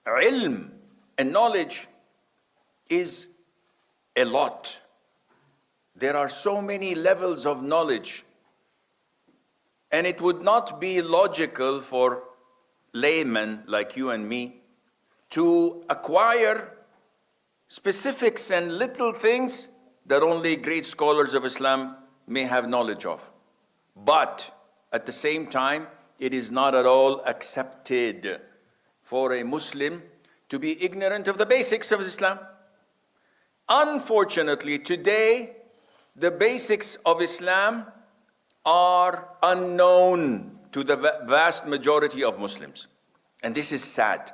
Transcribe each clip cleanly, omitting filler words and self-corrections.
ilm and knowledge is a lot. There are so many levels of knowledge, and it would not be logical for laymen like you and me to acquire specifics and little things that only great scholars of Islam may have knowledge of. But at the same time, it is not at all accepted for a Muslim to be ignorant of the basics of Islam. Unfortunately, today, the basics of Islam are unknown to the vast majority of Muslims. And this is sad.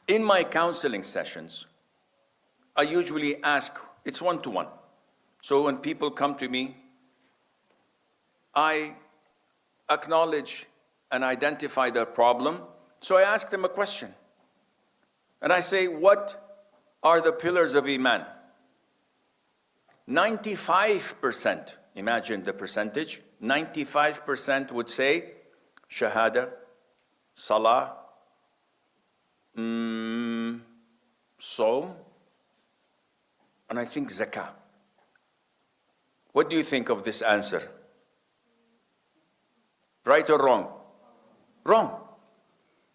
In my counseling sessions, I usually ask, it's one-to-one. So when people come to me, I acknowledge and identify their problem. So I ask them a question. And I say, what are the pillars of Iman? 95%, imagine the percentage, 95% would say Shahada, Salah, Sawm, and I think Zakah. What do you think of this answer? Right or wrong? Wrong.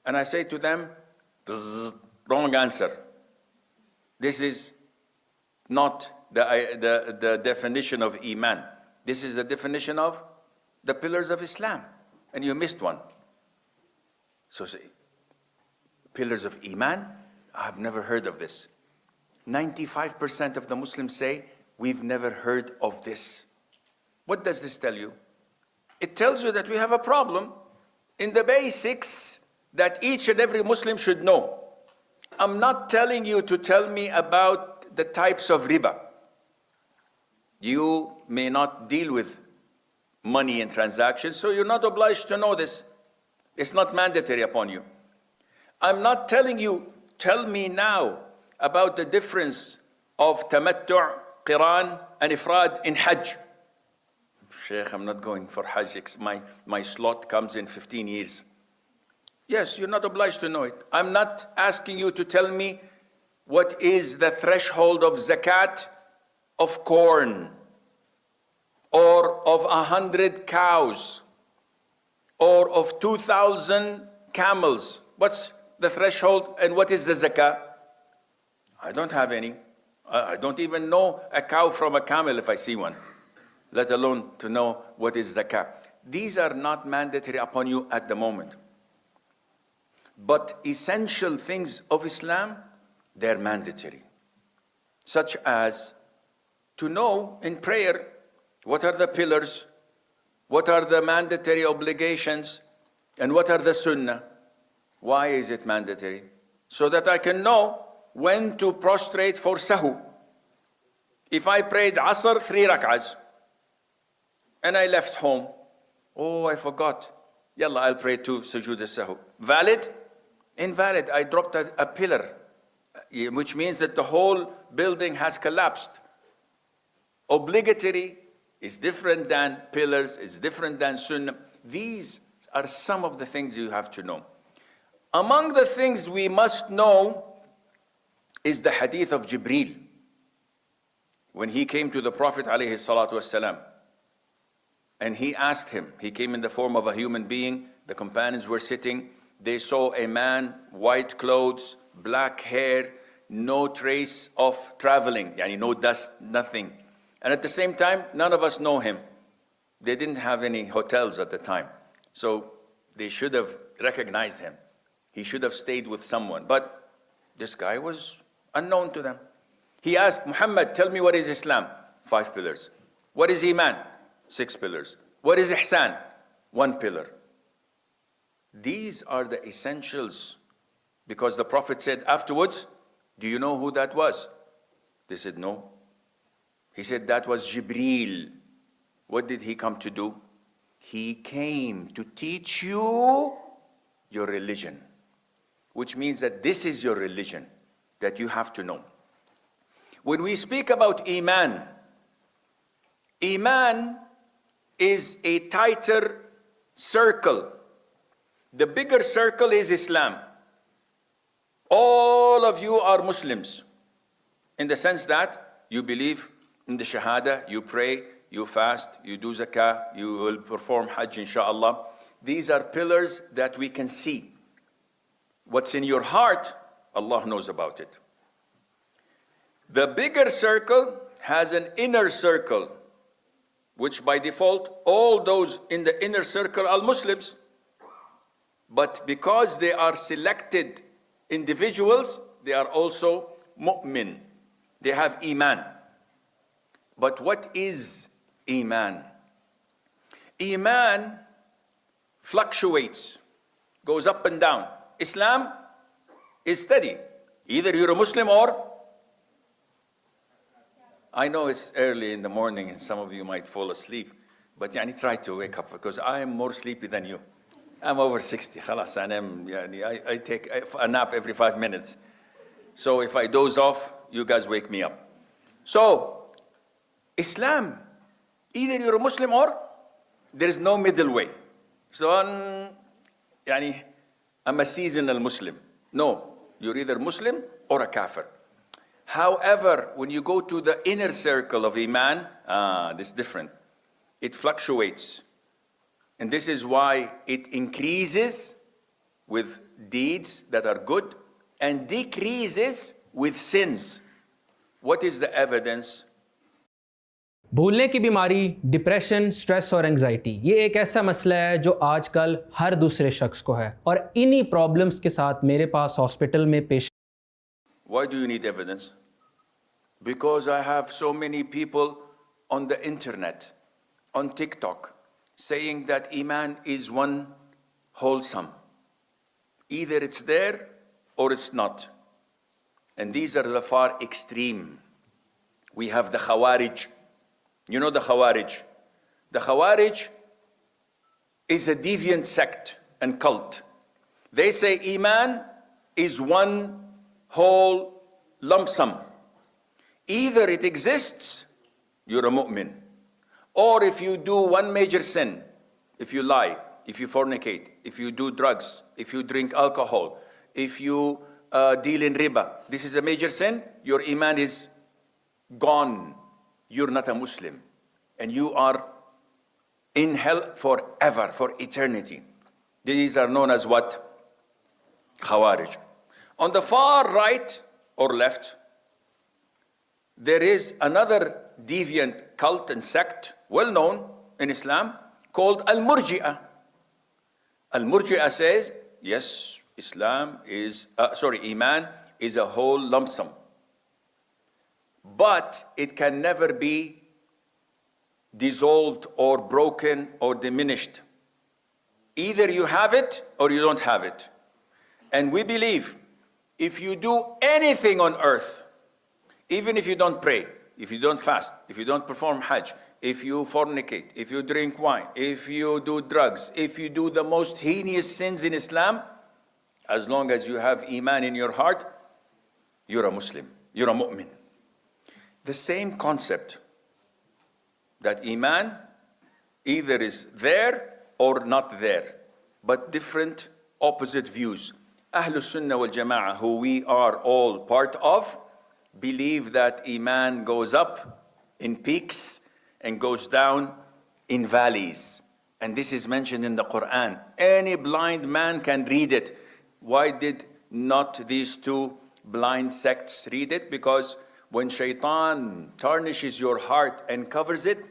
And I say to them, wrong answer. This is not the definition of Iman. This is the definition of the pillars of Islam. And you missed one. So say, pillars of Iman? I've never heard of this. 95% of the Muslims say, we've never heard of this. What does this tell you? It tells you that we have a problem in the basics that each and every Muslim should know. I'm not telling you to tell me about the types of riba. You may not deal with money and transactions, so you're not obliged to know this. It's not mandatory upon you. I'm not telling you, tell me now about the difference of tamattu', qiran, and ifrad in Hajj. Sheikh, I'm not going for Hajj. My slot comes in 15 years. Yes, you're not obliged to know it. I'm not asking you to tell me what is the threshold of zakat of corn, or of 100 cows, or of 2,000 camels. What's the threshold and what is the zakah? I don't have any. I don't even know a cow from a camel if I see one, let alone to know what is zakah. These are not mandatory upon you at the moment. But essential things of Islam, they're mandatory. Such as to know in prayer what are the pillars, what are the mandatory obligations, and what are the sunnah. Why is it mandatory? So that I can know when to prostrate for sahu. If I prayed Asr 3 rak'ahs and I left home, oh, I forgot. Yalla, I'll pray 2 sujood al-sahu. Valid? Invalid. I dropped a pillar, which means that the whole building has collapsed. Obligatory is different than pillars, is different than sunnah. These are some of the things you have to know. Among the things we must know is the hadith of Jibreel. When he came to the Prophet ﷺ, and he asked him, he came in the form of a human being, the companions were sitting, they saw a man, white clothes, black hair, no trace of traveling, yani no dust, nothing. And at the same time, none of us know him. They didn't have any hotels at the time. So they should have recognized him. He should have stayed with someone. But this guy was unknown to them. He asked, Muhammad, tell me what is Islam? 5 pillars. What is Iman? 6 pillars. What is Ihsan? 1 pillar. These are the essentials. Because the Prophet said afterwards, do you know who that was? They said, no. He said, that was Jibreel. What did he come to do? He came to teach you your religion. Which means that this is your religion that you have to know. When we speak about Iman, Iman is a tighter circle. The bigger circle is Islam. All of you are Muslims in the sense that you believe in the Shahada, you pray, you fast, you do zakah, you will perform Hajj inshallah. These are pillars that we can see. What's in your heart, Allah knows about it. The bigger circle has an inner circle, which by default, all those in the inner circle are Muslims. But because they are selected individuals, they are also mu'min. They have iman. But what is iman? Iman fluctuates, goes up and down. Islam is steady. Either you're a Muslim or... I know it's early in the morning and some of you might fall asleep, but try to wake up because I am more sleepy than you. I'm over 60, خلاص, and I take a nap every 5 minutes. So if I doze off, you guys wake me up. So, Islam, either you're a Muslim or there is no middle way. So, I'm a seasonal Muslim. No, you're either Muslim or a kafir. However, when you go to the inner circle of Iman, this is different. It fluctuates. And this is why it increases with deeds that are good and decreases with sins. What is the evidence? भूलने की बीमारी, depression, stress और anxiety ये एक ऐसा मसला है जो आजकल हर दूसरे शख्स को है और इन्हीं प्रॉब्लम्स के साथ मेरे पास हॉस्पिटल में पेश. Why do you need evidence? Because I have so many people on the internet, on TikTok, saying that Iman is one wholesome. Either it's there or it's not. And these are the far extreme. We have the Khawarij. You know the Khawarij. The Khawarij is a deviant sect and cult. They say Iman is one whole lump sum. Either it exists, you're a mu'min. Or if you do one major sin, if you lie, if you fornicate, if you do drugs, if you drink alcohol, if you deal in riba, this is a major sin, your Iman is gone. You're not a Muslim. And you are in hell forever, for eternity. These are known as what? Khawarij. On the far right or left, there is another deviant cult and sect, well known in Islam, called Al-Murji'ah. Al-Murji'ah says, yes, Iman is a whole lump sum. But it can never be dissolved or broken or diminished. Either you have it or you don't have it. And we believe if you do anything on earth, even if you don't pray, if you don't fast, if you don't perform Hajj, if you fornicate, if you drink wine, if you do drugs, if you do the most heinous sins in Islam, as long as you have Iman in your heart, you're a Muslim, you're a mu'min. The same concept that Iman either is there or not there, but different opposite views. Ahlus Sunnah wal Jama'ah, who we are all part of, believe that Iman goes up in peaks and goes down in valleys. And this is mentioned in the Quran. Any blind man can read it. Why did not these two blind sects read it? Because when shaitan tarnishes your heart and covers it,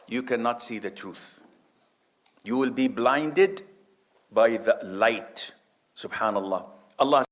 you cannot see the truth. You will be blinded by the light. Subhanallah. Allah